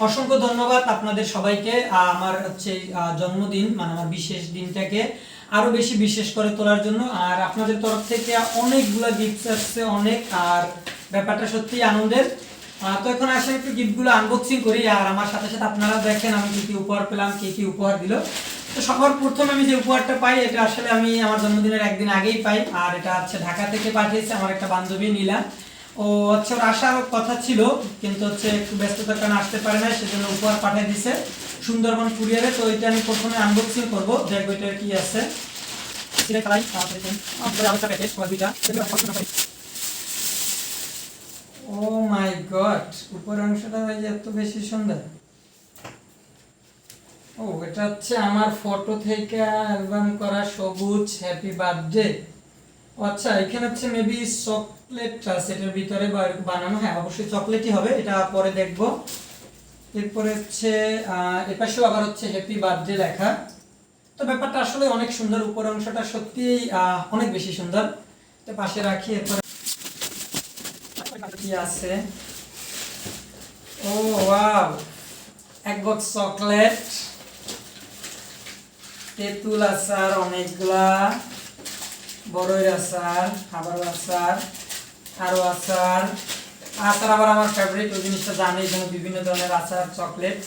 অসংখ্য ধন্যবাদ আপনাদের সবাইকে। আমার হচ্ছে জন্মদিন মানে আমার বিশেষ দিনটাকে আরো বেশি বিশেষ করে তোলার জন্য, আর আপনাদের তরফ থেকে অনেকগুলো গিফট আসছে অনেক, আর ব্যাপারটা সত্যি আনন্দের। তো এখন আসলে একটু গিফটগুলো আনবক্সিং করি, আর আমার সাথে সাথে আপনারা দেখেন আমি কি কি উপহার পেলাম, কি কি উপহার দিল। তো সবার প্রথম আমি যে উপহারটা পাই এটা আসলে আমি আমার জন্মদিনের একদিন আগেই পাই, আর এটা হচ্ছে ঢাকা থেকে পাঠিয়েছে আমার একটা বান্ধবী নীলা। ও হচ্ছে ওর আসার কথা ছিল, কিন্তু হচ্ছে একটু ব্যস্ততার কারণে আসতে পারে না, সেজন্য উপহার পাঠিয়ে দিছে সুন্দরবন কুরিয়ারে। তো এটা আমি প্রথমে আনবক্সিং করব, দেখবো এটা কি আছে। ও মাই গড, উপরের অংশটা এত বেশি সুন্দর। ও এটা হচ্ছে আমার ফটো থেকে অ্যালবাম করা সবুজ হ্যাপি বার্থডে। আচ্ছা এখানে হচ্ছে মেবি চকলেট আছে এটার ভিতরে বানানো, হ্যাঁ অবশ্যই চকলেটই হবে, এটা পরে দেখব। এরপরে হচ্ছে এপাশেও আবার হচ্ছে হ্যাপি বার্থডে লেখা। তো ব্যাপারটা আসলে অনেক সুন্দর, উপর অংশটা সত্যিই অনেক বেশি সুন্দর। তো পাশে রাখি। এরপরে কি আছে? ও ওয়াও, এক বক্স চকলেট, তেঁতুল আচার অনেকগুলা, বড়ইর আচার, খাবারের আচার, আরো আচার। আচার আবার আমার ফেভারিট, ওই জিনিসটা জানি, যেন বিভিন্ন ধরনের আচার চকলেট।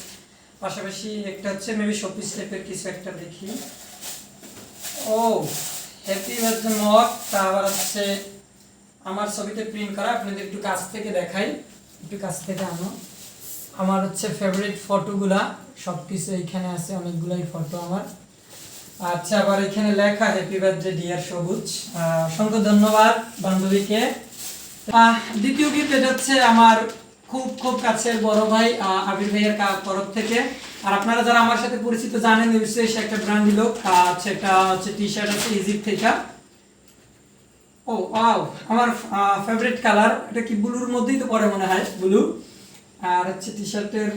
পাশাপাশি একটা হচ্ছে মেবি শোপিস টাইপের কিছু একটা দেখি। ও হ্যাপি বার্থডে মগ, তা আবার হচ্ছে আমার ছবিতে প্রিন্ট করা। আপনাদের একটু কাছ থেকে দেখাই, একটু কাছ থেকে আনো। আমার হচ্ছে ফেভারিট ফটোগুলা সব কিছু এইখানে আছে, অনেকগুলাই ফটো আমার। আচ্ছা আবার এখানে লেখা হ্যাপি বার্থডে ডিয়ার সবুজ। অসংখ্য ধন্যবাদ বান্ধবীকে। দ্বিতীয় গিফট এটা হচ্ছে আমার খুব খুব কাছের বড় ভাই আবির ভাইয়ের তরফ থেকে। আর আপনারা যারা আমার সাথে পরিচিত জানেন নিশ্চয়ই সে একটা ব্র্যান্ড দিল। এটা হচ্ছে টি শার্ট আছে ইজিপ্ট থেকে। ও ওয়াও, আমার ফেভারিট কালার, এটা কি ব্লুর মধ্যেই তো পড়ে মনে হয়, ব্লু। আর হচ্ছে টি শার্টের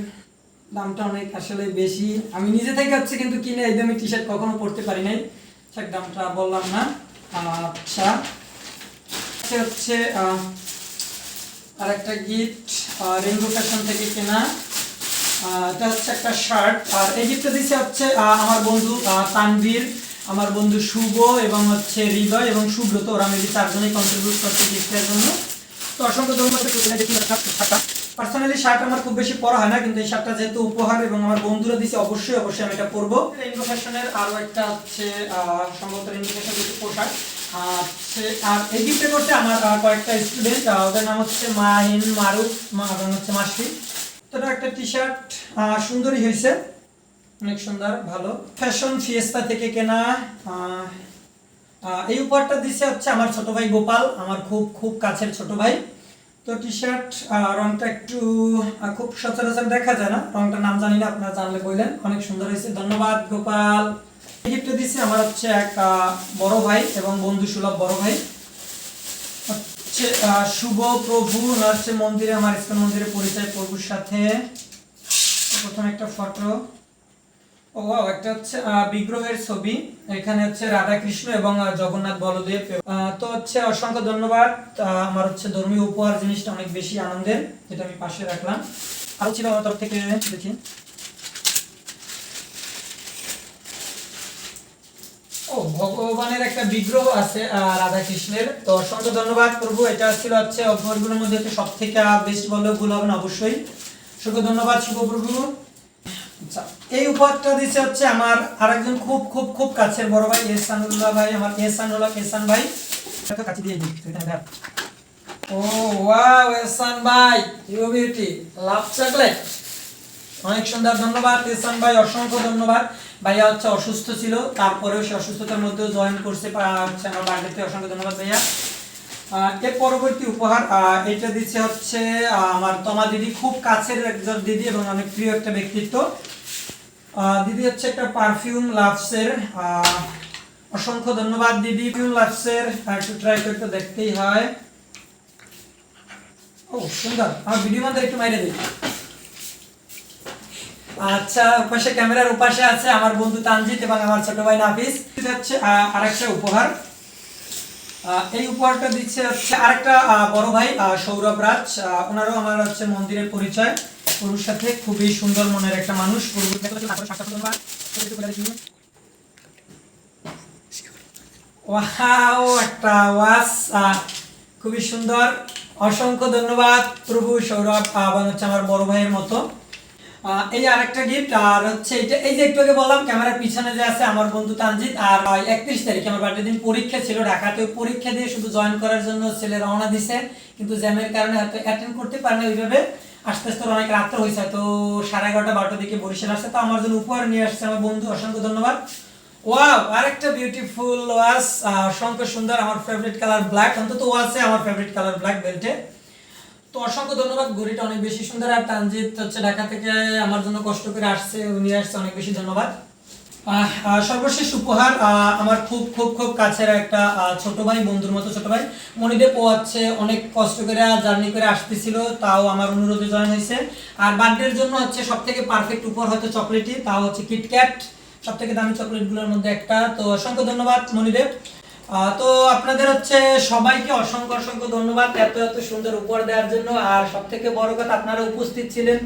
দামটা অনেক আসলে বেশি, আমি নিজে থেকে হচ্ছে কিন্তু কিনে এই দামি টি শার্ট কখনো পরতে পারি নাই, ঠিক দামটা বললাম না। আচ্ছা হচ্ছে আর একটা গিফট রেইনবো ফ্যাশন থেকে কেনা। এটা হচ্ছে একটা শার্ট, আর এই গিফটটা দিচ্ছে হচ্ছে আমার বন্ধু তানভীর, আমার বন্ধু শুভ এবং হচ্ছে হৃদয় এবং সুব্রত, ওরা মেবি চারজনেই কন্ট্রিবিউট করছে গিফটের জন্য। তো অসংখ্য ধন্যবাদ। পার্সোনালি শার্ট আমার খুব বেশি পরা হয় না, কিন্তু এই শার্টটা যেহেতু উপহার এবং আমার বন্ধুরা দিছে অবশ্যই অবশ্যই আমি এটা পরবো। রেইনবো ফ্যাশনের আরো একটা হচ্ছে সম্ভবত রেইনবো ফ্যাশনের কিছু পোশাক। আর এই গিফটটা করছে আমার কয়েকটা স্টুডেন্ট, ওদের নাম হচ্ছে মাহিন, মারুফ এবং হচ্ছে মাসি। তো এটা একটা টি শার্ট সুন্দরই হয়েছে, অনেক সুন্দর, ভালো। ফ্যাশন ফিয়েস্তা থেকে কেনা। এই উপহারটা দিছে হচ্ছে আমার ছোট ভাই গোপাল, আমার খুব খুব কাছের ছোট ভাই। তো টি শার্ট রংটা একটু খুব সচরাচর দেখা যায় না, রংটার নাম জানি না, আপনারা জানলে বললেন। অনেক সুন্দর হয়েছে, ধন্যবাদ গোপাল। গিফটটা দিচ্ছে আমার হচ্ছে এক বড় ভাই এবং বন্ধু সুলভ বড় ভাই, হচ্ছে শুভ প্রভু। হচ্ছে মন্দিরে, আমার ইস্কন মন্দিরে পরিচয় প্রভুর সাথে। প্রথম একটা ফটো, ও একটা হচ্ছে বিগ্রহের ছবি, এখানে হচ্ছে রাধা কৃষ্ণ এবং জগন্নাথ বলদেব। তো হচ্ছে অসংখ্য ধন্যবাদ। আমার হচ্ছে ধর্মীয় উপহার জিনিসটা অনেক বেশি আনন্দের, যেটা আমি পাশে রাখলাম। আরো ছিল আমার তরফ থেকে, দেখি। ও ভগবানের একটা বিগ্রহ আছে রাধা কৃষ্ণের। তো অসংখ্য ধন্যবাদ প্রভু, এটা ছিল হচ্ছে উপহারগুলোর মধ্যে সব থেকে বেস্ট বললেও ভুল হবে না অবশ্যই। অসংখ্য ধন্যবাদ শুভ প্রভু। আচ্ছা এই উপহারটা দিচ্ছে হচ্ছে আমার আরেকজন খুব খুব খুব কাছের বড় ভাই এহসানুল্লাহ ভাই, আমার এহসানুল্লাহ এহসান ভাই। একটা কাছে দিয়ে দিই। ও ওয়াও এহসান ভাই, ইউ বিউটি লাভ চকলেট, অনেক সুন্দর, ধন্যবাদ এহসান ভাই, অসংখ্য ধন্যবাদ। ভাইয়া হচ্ছে অসুস্থ ছিল, তারপরেও সে অসুস্থতার মধ্যেও জয়েন করছে হচ্ছে আমার বার্থডেতে, অসংখ্য ধন্যবাদ ভাইয়া। এর পরবর্তী উপহার এটা দিচ্ছে হচ্ছে আমার তমা দিদি, খুব কাছের একজন দিদি এবং অনেক প্রিয় একটা ব্যক্তিত্ব। দিদি হচ্ছে একটা পারফিউম লাভসের, অসংখ্য ধন্যবাদ দিদি। পারফিউম লাভসের একটু ট্রাই করতে দেখতেই হয়। ও সুন্দর, আমার ভিডিও মধ্যে একটু মাইরে দিই। আচ্ছা পাশে ক্যামেরার উপাশে আছে আমার বন্ধু তানজিৎ এবং আমার ছোট ভাই নাফিস। এটা হচ্ছে আরেকটা উপহার। এই উপহারটা দিচ্ছে হচ্ছে আরেকটা বড় ভাই সৌরভ রাজ, ওনারও আমার হচ্ছে মন্দিরের পরিচয়। পুরুর সাথে খুবই সুন্দর মনের একটা মানুষ। ওয়াও, একটা ওয়াস, খুবই সুন্দর। অসংখ্য ধন্যবাদ প্রভু সৌরভ, হচ্ছে আমার বড় ভাইয়ের মতো। এই আরেকটা গিফট, আর হচ্ছে এটা, এই যে একটু আগে বললাম ক্যামেরার পিছনে যে আছে আমার বন্ধু তানজিৎ। আর 31 তারিখে আমার বার্থডে দিন পরীক্ষা ছিল ঢাকাতে, পরীক্ষা দিয়ে শুধু জয়েন করার জন্য ছেলে রওনা দিছে, কিন্তু জ্যামের কারণে হয়তো অ্যাটেন্ড করতে পারে না ওইভাবে। আস্তে আস্তে অনেক রাত্র হয়েছে, তো 11:30 12টার দিকে বরিশাল আসছে, তো আমার জন্য উপহার নিয়ে আসছে আমার বন্ধু, অসংখ্য ধন্যবাদ। ওয়াও, আরেকটা বিউটিফুল ওয়াচ, অসংখ্য সুন্দর, আমার ফেভারিট কালার ব্ল্যাক, অন্তত ওয়াচে আমার ফেভারিট কালার ব্ল্যাক বেল্টে। তো অসংখ্য ধন্যবাদ, ঘড়িটা অনেক বেশি সুন্দর। আর তানজিৎ হচ্ছে ঢাকা থেকে আমার জন্য কষ্ট করে আসছে, উনি আসছে, অনেক বেশি ধন্যবাদ। সর্বশেষ উপহার, আমার খুব খুব খুব কাছের একটা ছোট ভাই, বন্ধুর মতো ছোট ভাই মনিদেব, ও হচ্ছে অনেক কষ্ট করে জার্নি করে আসতেছিল, তাও আমার অনুরোধে জয়েন হয়েছে। আর বার্থডের জন্য হচ্ছে সব থেকে পারফেক্ট উপহার হয়তো চকলেটই, তাও হচ্ছে কিটক্যাট, সব থেকে দামি চকলেটগুলোর মধ্যে একটা। তো অসংখ্য ধন্যবাদ মনিদেব। তো আপনাদের হচ্ছে সবাইকে অসংখ্য অসংখ্য ধন্যবাদ এত এত সুন্দর উপহার দেওয়ার জন্য। আর সব থেকে বড় কথা, আপনারা উপস্থিত ছিলেন,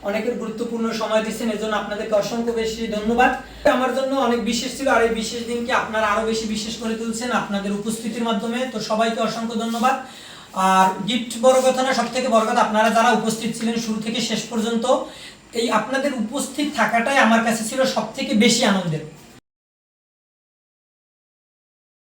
অনেকের গুরুত্বপূর্ণ সময় দিচ্ছেন, এর জন্য আপনাদেরকে অসংখ্য বেশি ধন্যবাদ। আমার জন্য অনেক বিশেষ ছিল, আর এই বিশেষ দিনকে আপনারা আরো বেশি বিশেষ করে তুলছেন আপনাদের উপস্থিতির মাধ্যমে, তো সবাইকে অসংখ্য ধন্যবাদ। আর গিফট বড় কথা না, সব থেকে বড় কথা আপনারা যারা উপস্থিত ছিলেন শুরু থেকে শেষ পর্যন্ত, এই আপনাদের উপস্থিত থাকাটাই আমার কাছে ছিল সব থেকে বেশি আনন্দের।